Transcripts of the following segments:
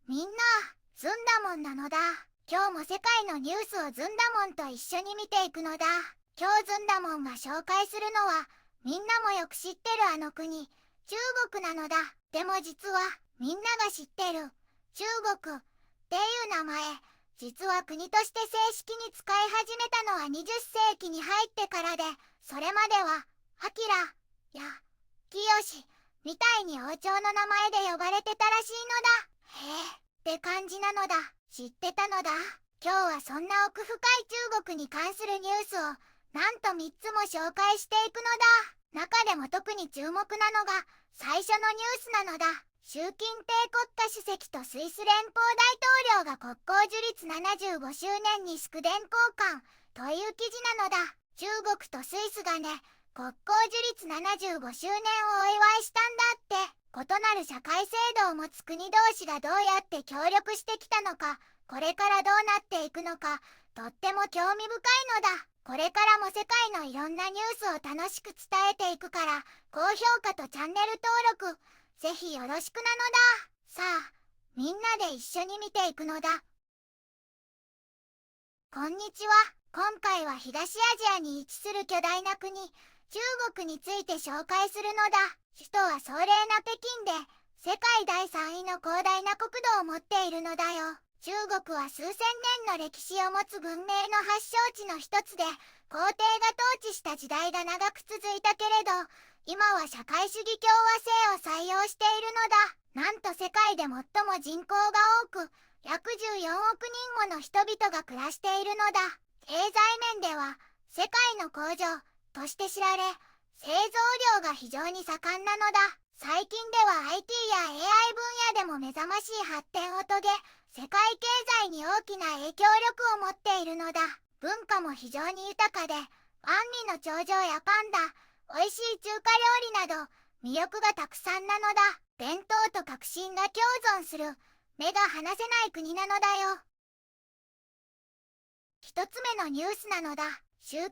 みんな、ずんだもんなのだ。今日も世界のニュースをずんだもんと一緒に見ていくのだ。今日ずんだもんが紹介するのは、みんなもよく知ってるあの国、中国なのだ。でも実は、みんなが知ってる、中国っていう名前、実は国として正式に使い始めたのは20世紀に入ってからで、それまでは、アキラやキヨシみたいに王朝の名前で呼ばれてたらしいのだ。へえって感じなのだ。知ってたのだ。今日はそんな奥深い中国に関するニュースをなんと3つも紹介していくのだ。中でも特に注目なのが最初のニュースなのだ。習近平国家主席とスイス連邦大統領が国交樹立75周年に祝電交換という記事なのだ。中国とスイスがね、国交樹立75周年をお祝いしたんだって。異なる社会制度を持つ国同士がどうやって協力してきたのか、これからどうなっていくのか、とっても興味深いのだ。これからも世界のいろんなニュースを楽しく伝えていくから、高評価とチャンネル登録、ぜひよろしくなのだ。さあ、みんなで一緒に見ていくのだ。こんにちは。今回は東アジアに位置する巨大な国、中国について紹介するのだ。首都は壮麗な北京で、世界第3位の広大な国土を持っているのだよ。中国は数千年の歴史を持つ文明の発祥地の一つで、皇帝が統治した時代が長く続いたけれど、今は社会主義共和制を採用しているのだ。なんと世界で最も人口が多く、約14億人もの人々が暮らしているのだ。経済面では、世界の工場として知られ、製造業が非常に盛んなのだ。最近では IT や AI 分野でも目覚ましい発展を遂げ、世界経済に大きな影響力を持っているのだ。文化も非常に豊かで、万里の長城やパンダ、美味しい中華料理など、魅力がたくさんなのだ。伝統と革新が共存する、目が離せない国なのだよ。一つ目のニュースなのだ。習近平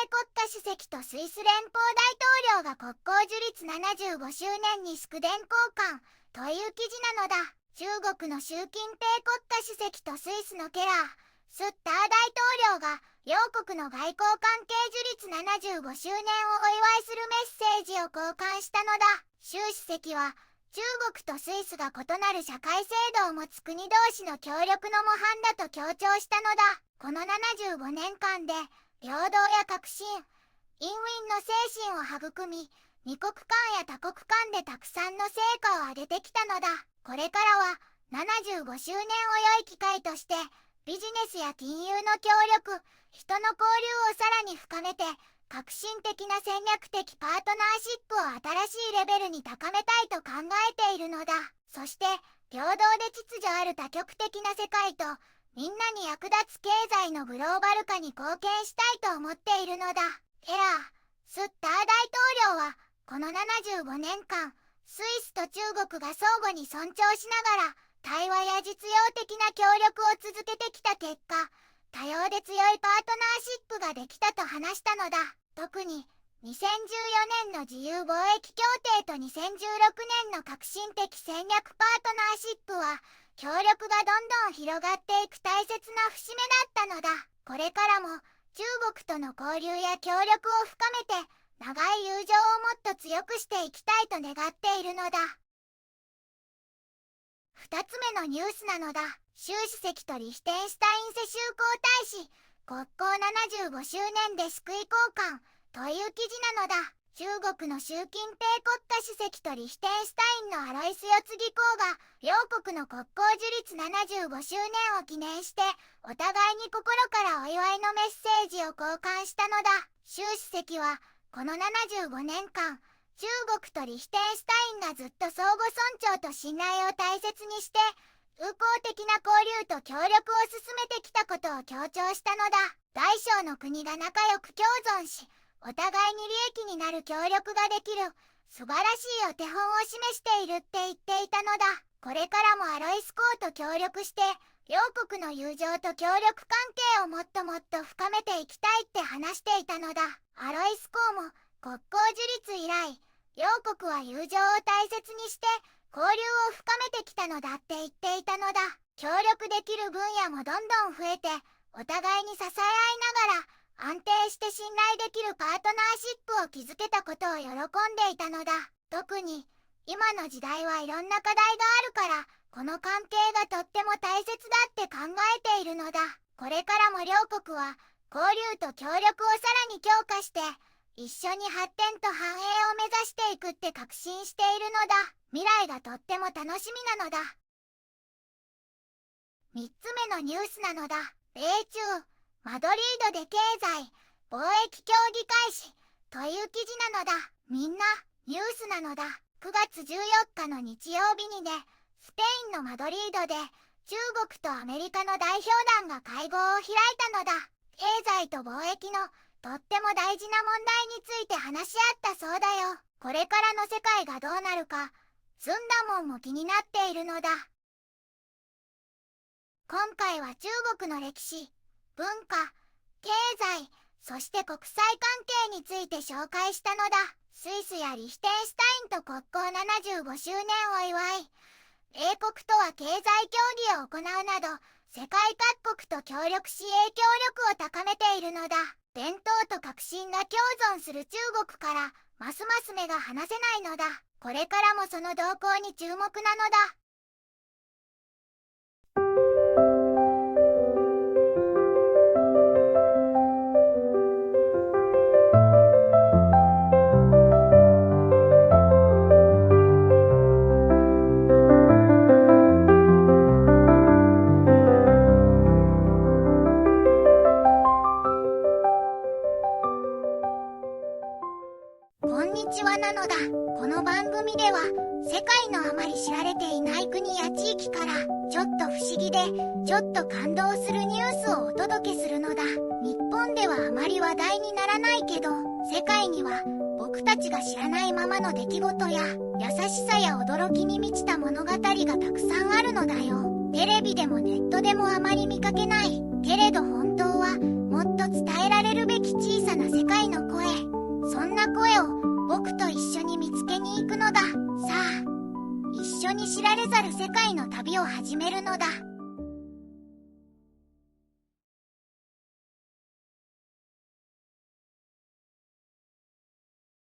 国家主席とスイス連邦大統領が国交樹立75周年に祝電交換という記事なのだ。中国の習近平国家主席とスイスのケラー・スッター大統領が両国の外交関係樹立75周年をお祝いするメッセージを交換したのだ。習主席は中国とスイスが異なる社会制度を持つ国同士の協力の模範だと強調したのだ。この75年間で平等や革新、ウィンウィンの精神を育み、二国間や多国間でたくさんの成果を上げてきたのだ。これからは75周年を良い機会として、ビジネスや金融の協力、人の交流をさらに深めて、革新的な戦略的パートナーシップを新しいレベルに高めたいと考えているのだ。そして、平等で秩序ある多極的な世界と、みんなに役立つ経済のグローバル化に貢献したいと思っているのだ。ケラー・スッター大統領は、この75年間、スイスと中国が相互に尊重しながら、対話や実用的な協力を続けてきた結果、多様で強いパートナーシップができたと話したのだ。特に、2014年の自由貿易協定と2016年の革新的戦略パートナーシップは、協力がどんどん広がっていく大切な節目だったのだ。これからも中国との交流や協力を深めて長い友情をもっと強くしていきたいと願っているのだ。二つ目のニュースなのだ。習主席とリヒテンシュタイン世州皇太子、国交75周年で祝意交換という記事なのだ。中国の習近平国家主席とリヒテンシュタインのアロイス・ヨツギ公が両国の国交樹立75周年を記念してお互いに心からお祝いのメッセージを交換したのだ。習主席はこの75年間、中国とリヒテンシュタインがずっと相互尊重と信頼を大切にして友好的な交流と協力を進めてきたことを強調したのだ。大小の国が仲良く共存し、お互いに利益になる協力ができる素晴らしいお手本を示しているって言っていたのだ。これからもアロイス公と協力して両国の友情と協力関係をもっともっと深めていきたいって話していたのだ。アロイス公も国交樹立以来、両国は友情を大切にして交流を深めてきたのだって言っていたのだ。協力できる分野もどんどん増えて、お互いに支え合いながら安定して信頼できるパートナーシップを築けたことを喜んでいたのだ。特に今の時代はいろんな課題があるから、この関係がとっても大切だって考えているのだ。これからも両国は交流と協力をさらに強化して、一緒に発展と繁栄を目指していくって確信しているのだ。未来がとっても楽しみなのだ。3つ目のニュースなのだ。米中マドリードで経済貿易協議開始という記事なのだ。みんなニュースなのだ。9月14日の日曜日にね、スペインのマドリードで中国とアメリカの代表団が会合を開いたのだ。経済と貿易のとっても大事な問題について話し合ったそうだよ。これからの世界がどうなるか、ずんだもんも気になっているのだ。今回は中国の歴史、文化、経済、そして国際関係について紹介したのだ。スイスやリヒテンシュタインと国交75周年を祝い、英国とは経済協議を行うなど、世界各国と協力し影響力を高めているのだ。伝統と革新が共存する中国から、ますます目が離せないのだ。これからもその動向に注目なのだ。こんにちはなのだ。この番組では世界のあまり知られていない国や地域からちょっと不思議でちょっと感動するニュースをお届けするのだ。日本ではあまり話題にならないけど、世界には僕たちが知らないままの出来事や優しさや驚きに満ちた物語がたくさんあるのだよ。テレビでもネットでもあまり見かけない。けれど本当はもっと伝えられるべき小さな世界の声。そんな声を僕と一緒に見つけに行くのだ。さあ、一緒に知られざる世界の旅を始めるのだ。